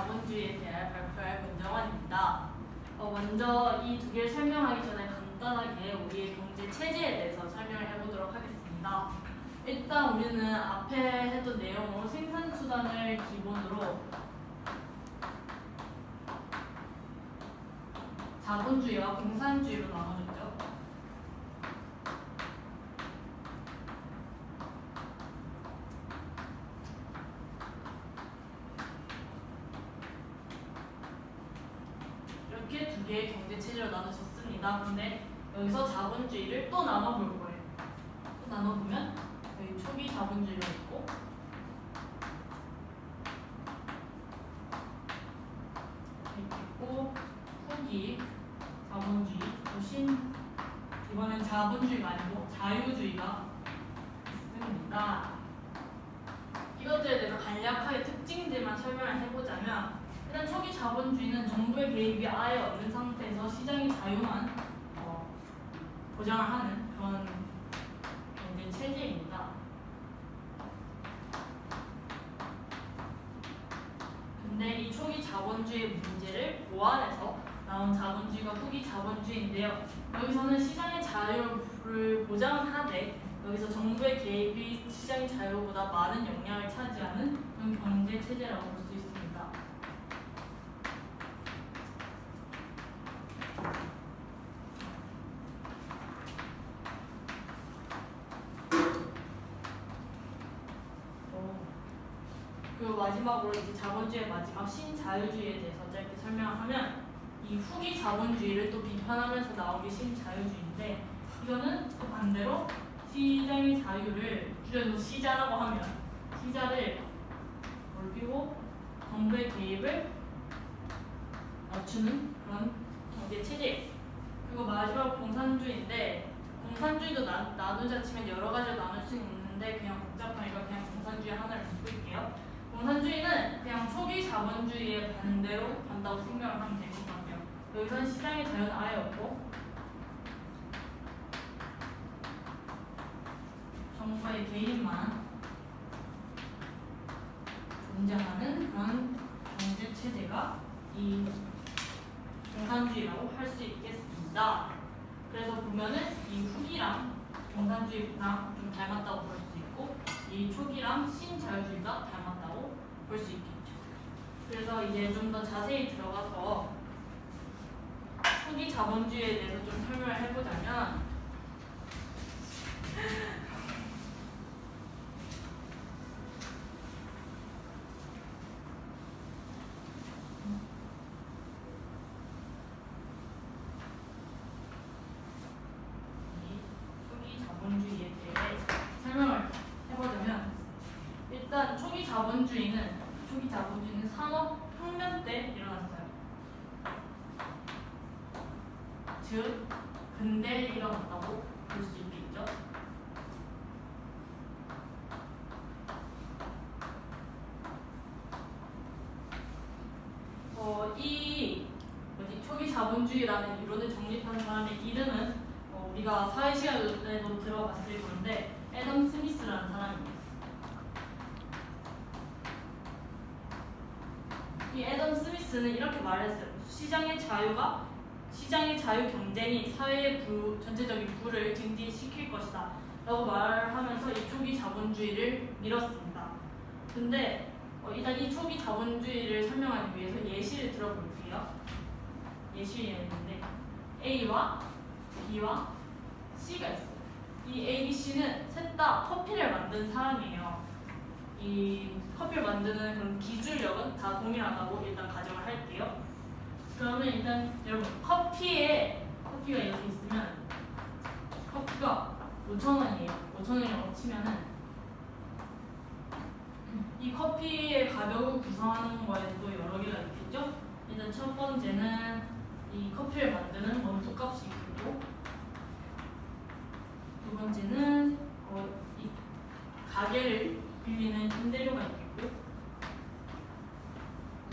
자본주의에 대해 발표할 문정환입니다. 먼저 이 두 개를 설명하기 전에 간단하게 우리의 경제 체제에 대해서 설명을 해보도록 하겠습니다. 일단 우리는 앞에 했던 내용으로 생산수단을 기본으로 자본주의와 공산주의로 나눠줬죠. 이렇게 두 개의 경제 체제로 나눠졌습니다. 근데 여기서 자본주의를 또 나눠볼 거예요. 또 나눠보면 여기 초기 자본주의가 있고 후기 자본주의, 이번엔 자본주의가 아니고 자유주의가 있습니다. 이것들에 대해서 간략하게 특징들만 설명을 해보자면, 일단 초기 자본주의는 정부의 개입이 아예 없는 상태에서 시장의 자유만 보장을 하는 그런 경제 체제입니다. 근데 이 초기 자본주의의 문제를 보완해서 나온 자본주의가 후기 자본주의인데요. 여기서는 시장의 자유를 보장하되 여기서 정부의 개입이 시장의 자유보다 많은 영향을 차지하는 그런 경제 체제라고 볼 수 있습니다. 그리고 마지막으로 이제 자본주의의 마지막 신자유주의에 대해서 짧게 설명하면, 이 후기 자본주의를 또 비판하면서 나온 게 신자유주의인데, 이거는 또 반대로 시장의 자유를 줄여서 시자라고 하면 시자를 넓히고 정부의 개입을 낮추는 그런 경제 체제. 그리고 마지막 공산주의인데, 공산주의도 나누자 치면 여러 가지로 나눌 수 있는데 그냥 복잡하니까 그냥 공산주의 하나를 묶을게요. 공산주의는 그냥 초기 자본주의의 반대로 간다고 생각을 하면 될 것 같아요. 여기서는 시장의 자유는 아예 없고 정부의 개입만 존재하는 그런 경제 체제가 이 공산주의라고 할 수 있겠습니다. 그래서 보면은 이 후기랑 공산주의랑 좀 닮았다고 볼 수 있고, 이 초기랑 신자유주의가 닮았다고 볼 수 있겠죠. 그래서 이제 좀 더 자세히 들어가서 초기 자본주의에 대해서 좀 설명을 해보자면, 자본주의에 대해 설명을 해보자면, 일단 초기 자본주의는 산업혁명 때 일어났어요. 즉 근대에 일어났다고 볼 수 있겠죠. 이 초기 자본주의라는 이론을 정립한 사람의 이름은 우리가 사회 시간에도 들어봤을 건데 애덤 스미스라는 사람입니다. 이 애덤 스미스는 이렇게 말했어요. 시장의 자유 경쟁이 사회의 전체적인 부를 증진시킬 것이다 라고 말하면서 이 초기 자본주의를 밀었습니다. 근데 일단 이 초기 자본주의를 설명하기 위해서 예시를 들어볼게요. 예시였는데 A와 B와 C가 있어요. 이 A, B, C는 셋 다 커피를 만든 사람이에요. 이 커피를 만드는 그런 기술력은 다 동일하다고 일단 가정을 할게요. 그러면 일단 여러분, 커피가 이렇게 있으면 커피가 5,000원이에요. 5,000원이라고 치면은 이 커피의 가격을 구성하는 거에도 여러 개가 있겠죠? 일단 첫 번째는 이 커피를 만드는 원두값이 있고, 두 번째는 이 가게를 빌리는 임대료가 있겠고,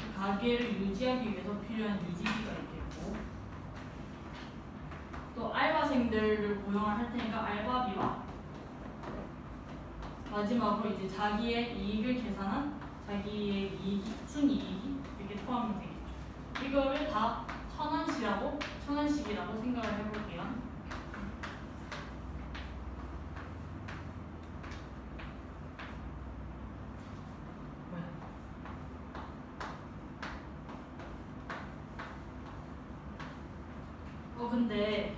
이 가게를 유지하기 위해서 필요한 유지비가 있겠고, 또 알바생들을 고용을 할 테니까 알바비와 마지막으로 이제 자기의 이익을 계산한 자기의 이익이 순이익이 이렇게 포함이 되겠죠. 이거를 다 천원씩이라고 생각을 해볼게요. 근데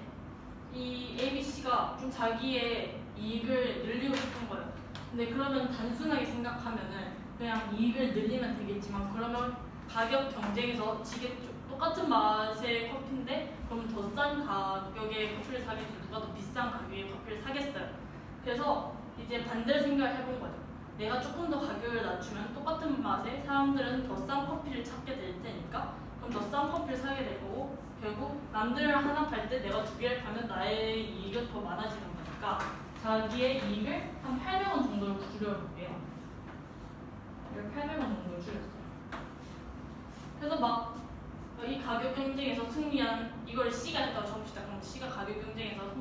이 ABC가 좀 자기의 이익을 늘리고 싶은 거예요. 근데 그러면 단순하게 생각하면은 그냥 이익을 늘리면 되겠지만 그러면 가격 경쟁에서 지겠죠. 똑같은 맛의 커피인데 그러면 더 싼 가격의 커피를 사겠죠. 누가 더 비싼 가격의 커피를 사겠어요. 그래서 이제 반대로 생각을 해본 거죠. 내가 조금 더 가격을 낮추면 똑같은 맛에 사람들은 더 싼 커피를 찾게 될 테니까 그럼 더 싼 커피를 사게 될 거고 결국 남들 하나 팔 때 내가 두 개를 팔면 나의 이익은 더 많아지는 거니까 자기의 이익을 한 800원 정도로 줄여볼게요. 800원 정도로 줄였어요. 그래서 막 이 가격 경쟁에서 승리한 이걸 C가 했다고 쳐봅시다. 그럼 C가 가격 경쟁에서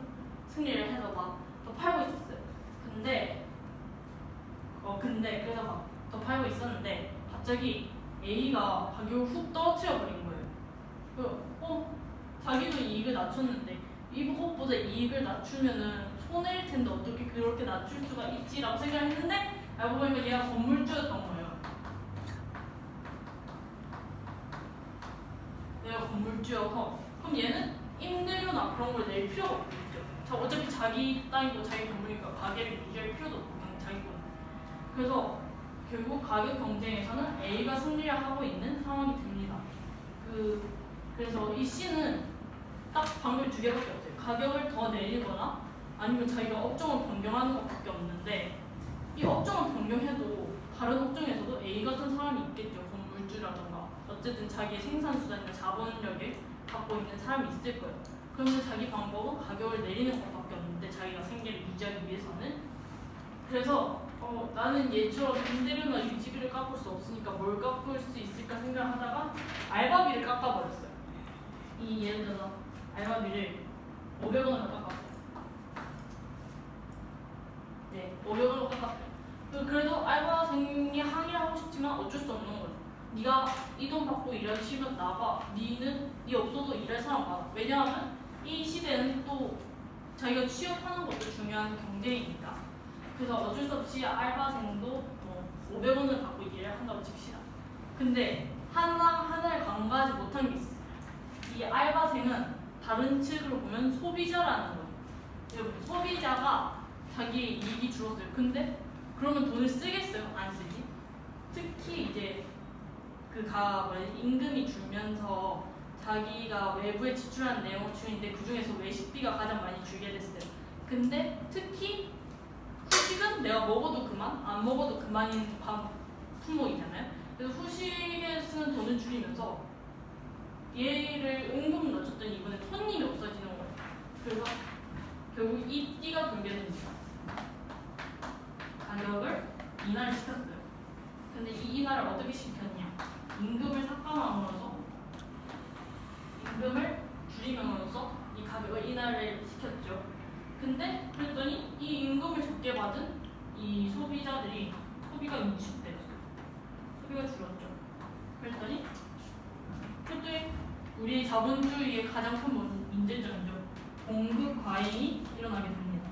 승리를 해서 막 더 팔고 있었어요. 근데 그래서 막 더 팔고 있었는데 갑자기 A가 가격을 훅 떨어뜨려 버린 거예요. 자기도 이익을 낮췄는데 이것보다 이익을 낮추면은 손해일 텐데 어떻게 그렇게 낮출 수가 있지라고 생각했는데 알고 보니까 얘가 건물주였던 거예요. 얘가 건물주여서 그럼 얘는 임대료나 그런 걸 낼 필요가 없겠죠. 어차피 자기 땅이고 자기 건물이니까 가게를 유지할 필요도 없고 그냥 자기 건. 그래서 결국 가격 경쟁에서는 A가 승리를 하고 있는 상황이 됩니다. 그래서 이 C는 딱 방법이 두 개밖에 없어요. 가격을 더 내리거나 아니면 자기가 업종을 변경하는 것밖에 없는데 이 업종을 변경해도 다른 업종에서도 A 같은 사람이 있겠죠. 건물주라던가 어쨌든 자기의 생산수단이나 자본력을 갖고 있는 사람이 있을 거예요. 그러면 자기 방법은 가격을 내리는 것밖에 없는데 자기가 생계를 유지하기 위해서는 그래서 나는 얘처럼 임대료나 유지비를 깎을 수 없으니까 뭘 깎을 수 있을까 생각하다가 알바비를 깎아버렸어요. 예를 들어서 알바비를 500원으로 깎았어요. 네, 500원으로 깎았어요. 그래도 알바생이 항의를 하고 싶지만 어쩔 수 없는 거죠. 네가 이 돈 받고 일하시면 나가. 네 없어도 일할 사람 많아. 왜냐하면 이 시대는 또 자기가 취업하는 것도 중요한 경쟁이니까. 그래서 어쩔 수 없이 알바생도 500원을 받고 일을 한다고 칩시다. 근데 하나를 간과하지 못한 게 있어요. 이 알바생은 다른 측으로 보면 소비자라는 거예요. 여러분, 소비자가 자기의 이익이 줄었어요. 근데 그러면 돈을 쓰겠어요? 안 쓰지? 특히 이제 임금이 줄면서 자기가 외부에 지출하는 내용을 줄이는데 그 중에서 외식비가 가장 많이 줄게 됐어요. 근데 특히 후식은 내가 먹어도 그만, 안 먹어도 그만인 품목이잖아요. 그래서 후식에 쓰는 돈을 줄이면서 얘를 은근 낮췄더니 이번에 손님이 없어지는 거예요. 그래서 결국 이 띠가 돌게 됩니다. 가격을 인하를 시켰어요. 근데 이 인하를 어떻게 시켰냐? 임금을 삭감함으로써 임금을 줄이면서 이 가격을 인하를 시켰죠. 근데 그랬더니 이 임금을 적게 받은 이 소비자들이 소비가 인식됐어요. 소비가 줄었죠. 그랬더니 우리 자본주의의 가장 큰 문제점이죠. 공급 과잉이 일어나게 됩니다.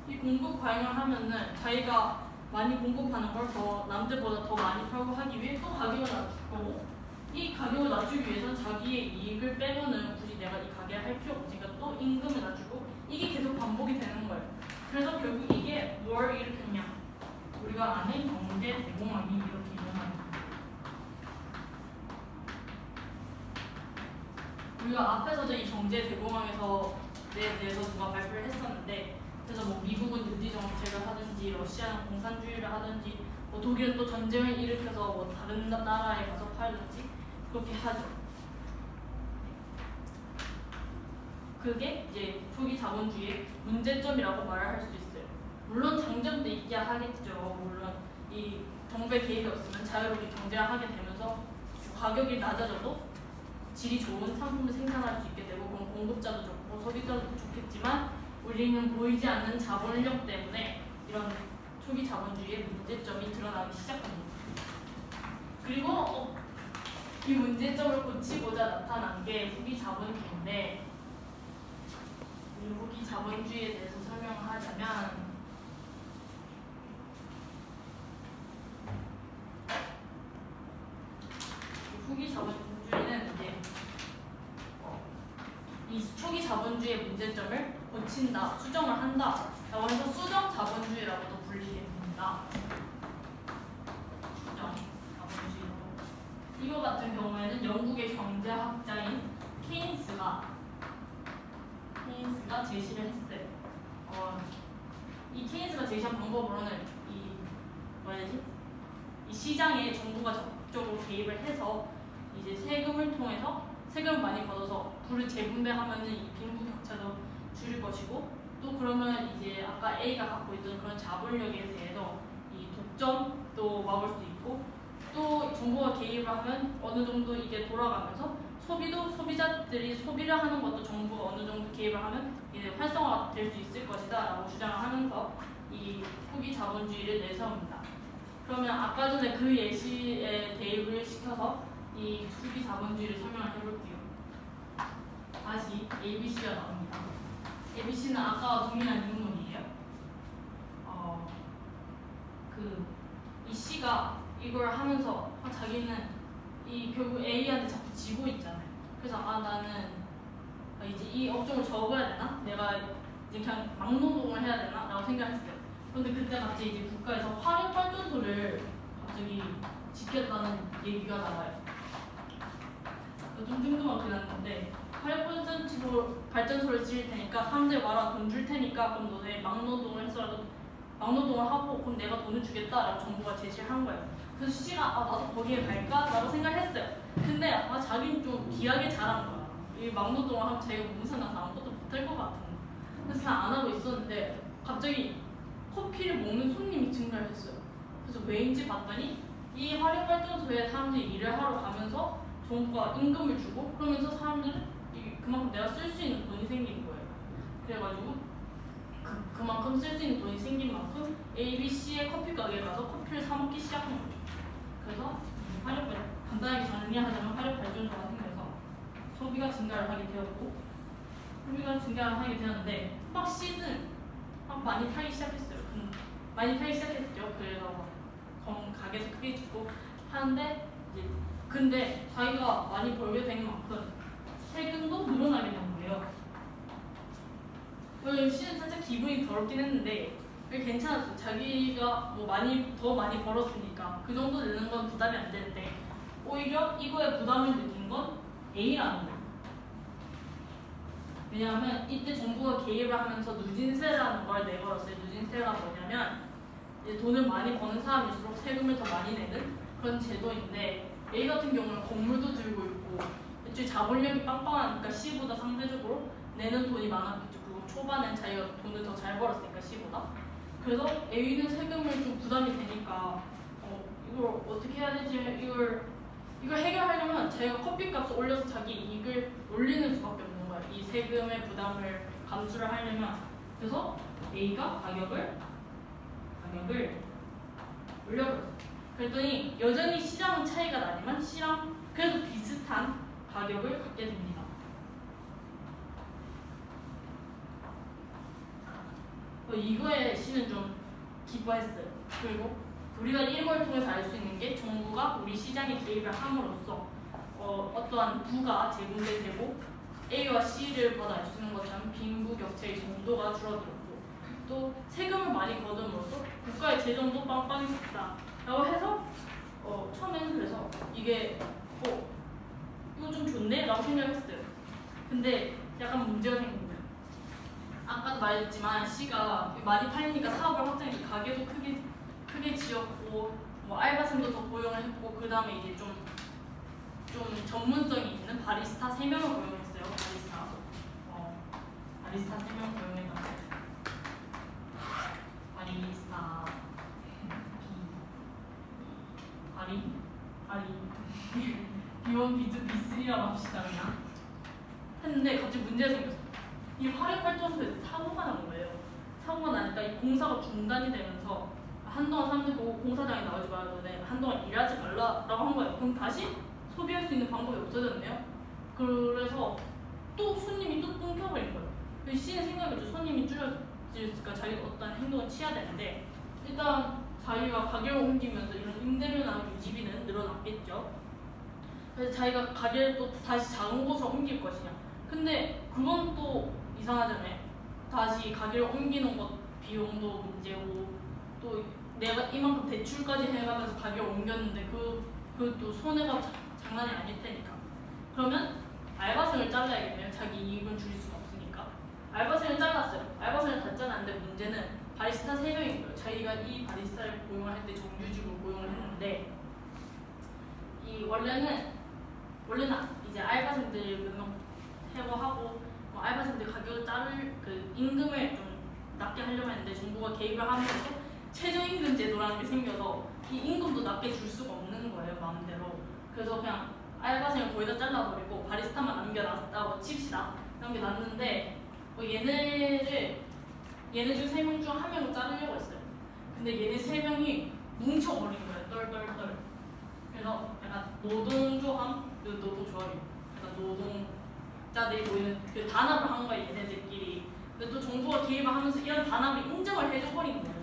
이 공급 과잉을 하면은 자기가 많이 공급하는 걸 더 남들보다 더 많이 팔고 하기 위해 또 가격을 낮출 거고 이 가격을 낮추기 위해서는 자기의 이익을 빼고는 굳이 내가 이 가게를 할 필요 없으니까 또 임금을 낮추고 이게 계속 반복이 되는 거예요. 그래서 결국 이게 뭘 일으켰냐? 우리가 아는 경제 대공황이 이렇게 일어나는 거예요. 우리가 앞에서도 이 경제 대공황에서 대해서 누가 발표를 했었는데 그래서 뭐 미국은 뉴디 정책을 하든지 러시아는 공산주의를 하든지 뭐 독일은 또 전쟁을 일으켜서 뭐 다른 나라에 가서 팔든지 그렇게 하죠. 그게 이제 초기 자본주의의 문제점이라고 말을 할 수 있어요. 물론 장점도 있기야 하겠죠. 물론 이 정부의 개입이 없으면 자유롭게 경제를 하게 되면서 가격이 낮아져도 질이 좋은 상품을 생산할 수 있게 되고 그럼 공급자도 좋고 소비자도 좋겠지만 우리는 보이지 않는 자본력 때문에 이런 초기 자본주의의 문제점이 드러나기 시작합니다. 그리고 이 문제점을 고치고자 나타난 게 후기 자본주의인데, 이 후기 자본주의에 대해서 설명을 하자면 후기 자본주의는 이제 이 초기 자본주의의 문제점을 고친다, 수정을 한다 라고 해서 수정 자본주의라고도 불리게 됩니다. 수정 자본주의라고. 이거 같은 경우에는 영국의 경제학자인 케인스가 제시를 했어요. 이 케인스가 제시한 방법으로는 이 시장에 정부가 적극적으로 개입을 해서 이제 세금을 통해서 세금을 많이 걷어서 부를 재분배하면은 이 빈부격차도 줄일 것이고, 또 그러면 이제 아까 A가 갖고 있던 그런 자본력에 대해서 이 독점도 막을 수 있고, 또 정부가 개입을 하면 어느 정도 이게 돌아가면서 소비자들이 소비를 하는 것도 정부가 어느 정도 개입을 하면 이제 활성화될 수 있을 것이다 라고 주장을 하면서 이 후기 자본주의를 내세웁니다. 그러면 아까 전에 그 예시에 대입을 시켜서 이 후기 자본주의를 설명을 해볼게요. 다시 ABC가 나옵니다. ABC는 아까와 동일한 인물이에요. 이 C가 이걸 하면서 자기는 결국 A한테 자꾸 지고 있잖아요. 그래서 나는 이제 이 업종을 접어야 되나? 내가 이제 그냥 막노동을 해야 되나? 라고 생각했어요. 그런데 그때 갑자기 이제 국가에서 화력발전소를 갑자기 짓겠다는 얘기가 나와요. 좀 뜬금없게 났는데, 발전소를 지을 테니까 사람들 와라, 돈 줄 테니까 그럼 너네 막노동을 해서라도 막노동을 하고 그럼 내가 돈을 주겠다라고 정부가 제시를 한 거예요. 그래서 C가 나도 거기에 갈까? 라고 생각을 했어요. 근데 자기는 좀 귀하게 잘한 거야. 이 막노동을 하면 자기가 몸살나서 아무것도 못할 것 같은 거. 그래서 그냥 안 하고 있었는데 갑자기 커피를 먹는 손님이 증가를 했어요. 그래서 왜인지 봤더니 이 화력발전소에 사람들이 일을 하러 가면서 정부가 임금을 주고, 그러면서 사람들은 그만큼 내가 쓸 수 있는 돈이 생긴 거예요. 그래가지고 그만큼 쓸 수 있는 돈이 생긴 만큼 ABC의 커피 가게에 가서 커피를 사 먹기 시작한 거죠. 그래서 간단하게 정리하자면 화력발전소가 생겨서 소비가 증가를 하게 되었고, 소비가 증가를 하게 되었는데 막 C는 많이 팔기 시작했어요. 많이 팔기 시작했죠. 그래서 가게도 크게 짓고 하는데 이제 근데 자기가 많이 벌게 된 만큼 세금도 늘어나게 된 거예요. C는 살짝 기분이 더럽긴 했는데 괜찮았어요. 자기가 더 많이 벌었으니까 그 정도 내는 건 부담이 안 되는데, 오히려 이거에 부담을 느낀 건 A라는 거예요. 왜냐하면 이때 정부가 개입을 하면서 누진세라는 걸 내걸었어요. 누진세가 뭐냐면 이제 돈을 많이 버는 사람일수록 세금을 더 많이 내는 그런 제도인데, A 같은 경우는 건물도 들고 있고 애초에 자본력이 빵빵하니까 C보다 상대적으로 내는 돈이 많았겠죠. 그리고 초반엔 자기가 돈을 더 잘 벌었으니까 C보다. 그래서 A는 세금을 좀 부담이 되니까 이걸 어떻게 해야 되지? 이걸 해결하려면 자기가 커피값을 올려서 자기 이익을 올리는 수밖에 없는 거예요. 이 세금의 부담을 감수를 하려면. 그래서 A가 가격을 올려버렸어요. 그랬더니 여전히 시장은 차이가 나지만 C랑 그래도 비슷한 가격을 갖게 됩니다. 이거에 C는 좀 기뻐했어요. 그리고 우리가 이걸 통해서 알 수 있는 게 정부가 우리 시장에 개입을 함으로써 어떠한 부가 재분배되고 A와 C를 보다 알 수 있는 것처럼 빈부격차의 정도가 줄어들었고, 또 세금을 많이 거둠으로써 국가의 재정도 빵빵해졌다 라고 해서 처음에는 그래서 이게 이거 좀 좋네? 라고 생각했어요. 근데 약간 문제가 생긴 거예요. 아까도 말했지만 C가 많이 팔리니까 사업을 확장해서 가게도 크게 지었고 알바생도 더 고용을 했고, 그 다음에 이제 좀 전문성이 있는 바리스타 3명을 고용했어요. 바리스타 3명 고용해가지고 바리스타 B1, B2, B3라고 합시다 그냥 했는데 갑자기 문제가 생겼어요. 이 화력발전소에서 사고가 난 거예요. 사고가 나니까 이 공사가 중단이 되면서 한동안 사람들 보고 공사장에 나오지 말라는데 한동안 일하지 말라라고 한 거예요. 그럼 다시 소비할 수 있는 방법이 없어졌네요. 그래서 또 손님이 또 끊겨버린 거예요. C는 생각했죠. 손님이 줄어들니까 자기가 어떤 행동을 취해야 되는데 일단 자기가 가게를 옮기면서 이런 임대료나 유지비는 늘어났겠죠. 그래서 자기가 가게를 또 다시 작은 곳으로 옮길 것이냐. 근데 그건 또 이상하잖아요. 다시 가게를 옮기는 것 비용도 문제고 또 내가 이만큼 대출까지 해가면서 가게를 옮겼는데 그것도 손해가 장난이 아닐 테니까. 그러면 알바생을 잘라야겠네요. 자기 이익은 줄일 수가 없으니까. 알바생을 잘랐어요. 알바생을 다 잘랐는데 문제는 바리스타 3명인 거예요. 자기가 이 바리스타를 고용을 할 때 정규직으로 고용을 했는데 이 원래는 이제 알바생들 몇 명 해고하고 뭐 알바생들 가격을 자를 그 임금을 좀 낮게 하려고 했는데 정부가 개입을 하면서 최저임금 제도라는 게 생겨서 이 임금도 낮게 줄 수가 없는 거예요, 마음대로. 그래서 그냥 알바생을 거의 다 잘라버리고 바리스타만 남겨놨다고 칩시다. 남겨놨는데 얘네 중 3명 중 1명을 자르려고 했어요. 근데 얘네 3명이 뭉쳐버린 거예요, 똘똘똘. 그래서 약간 노동조합, 노동조합이 약간 노동자들이 모이는 그 단합을 한 거예요, 얘네들끼리. 근데 또 정부가 개입을 하면서 이런 단합을 인정을 해줘버린 거예요.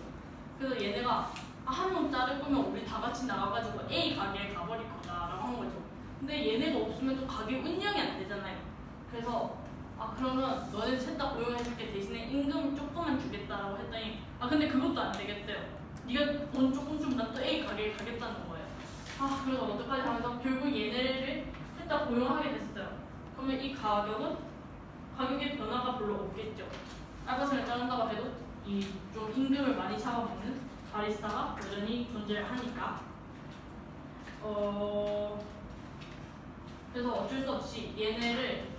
그래서 얘네가 한 명 자를 거면 우리 다 같이 나가가지고 A 가게에 가버릴 거다라고 한 거죠. 근데 얘네가 없으면 또 가게 운영이 안 되잖아요. 그래서 그러면 너네 셋 다 고용해줄게 대신에 임금 조금만 주겠다라고 했더니 근데 그것도 안 되겠대요. 네가 돈 조금 주면 난 또 A 가게에 가겠다는 거예요. 그래서 어떡하지 하면서 결국 얘네를 셋 다 고용하게 됐어요. 그러면 이 가격의 변화가 별로 없겠죠. 알바생을 자른다고 해도 이 좀 임금을 많이 잡아먹는 바리스타가 여전히 존재를 하니까 그래서 어쩔 수 없이 얘네를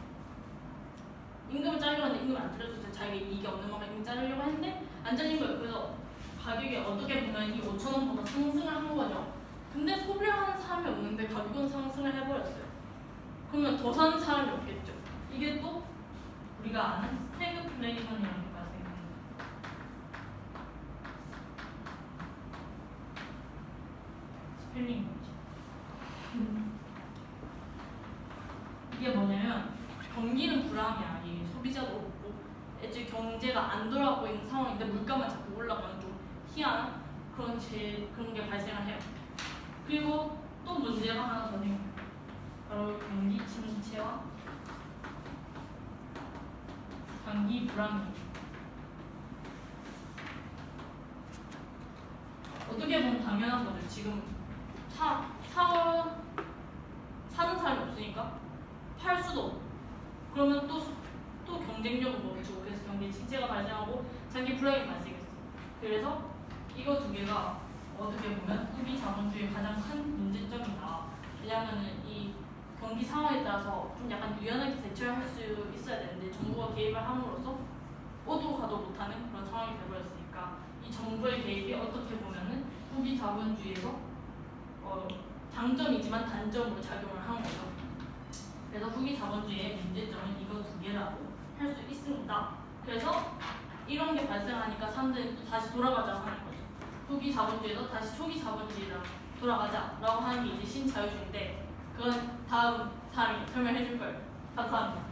임금을 자르려고 했는데 임금을 안 줄여줘서 자기가 이익이 없는 만큼 임금 자르려고 했는데 안 잘린 거예요. 그래서 가격이 어떻게 보면 이 5,000원보다 상승을 한 거죠. 근데 소비를 하는 사람이 없는데 가격은 상승을 해버렸어요. 그러면 더 사는 사람이 없겠죠. 이게 또 우리가 아는 스태그플레이션이라는 게 발생합니다. 스펠링 뭐지? 이게 뭐냐면 경기는 불황이야. 이 소비자도 없고 애초에 경제가 안 돌아가고 있는 상황인데 물가만 자꾸 올라가는 좀 희한한 그런 게 발생을 해요. 그리고 또 문제가 하나 더 생겨요. 바로 경기 침체와 경기 불황이에요. 어떻게 보면 당연한 거죠. 지금 사는 사람이 없으니까 팔 수도 없고 그러면 또 경쟁력은 멈추고 그래서 경기 침체가 발생하고 장기 불황이 발생했어. 그래서 이거 두 개가 어떻게 보면 소비 자본주의의 가장 큰 문제점이다. 왜냐하면 이 경기 상황에 따라서 좀 약간 유연하게 대처를 할 수 있어야 되는데 정부가 개입을 함으로써 오도 가도 못하는 그런 상황이 되어버렸으니까 이 정부의 개입이 어떻게 보면은 소비 자본주의에서 장점이지만 단점으로 작용을 하는 거죠. 그래서 후기 자본주의의 문제점은 이거 두 개라고 할 수 있습니다. 그래서 이런 게 발생하니까 사람들이 또 다시 돌아가자고 하는 거죠. 후기 자본주의에서 다시 초기 자본주의로 돌아가자라고 하는 게 이제 신자유주의인데 그건 다음 사람이 설명해 줄 거예요. 감사합니다.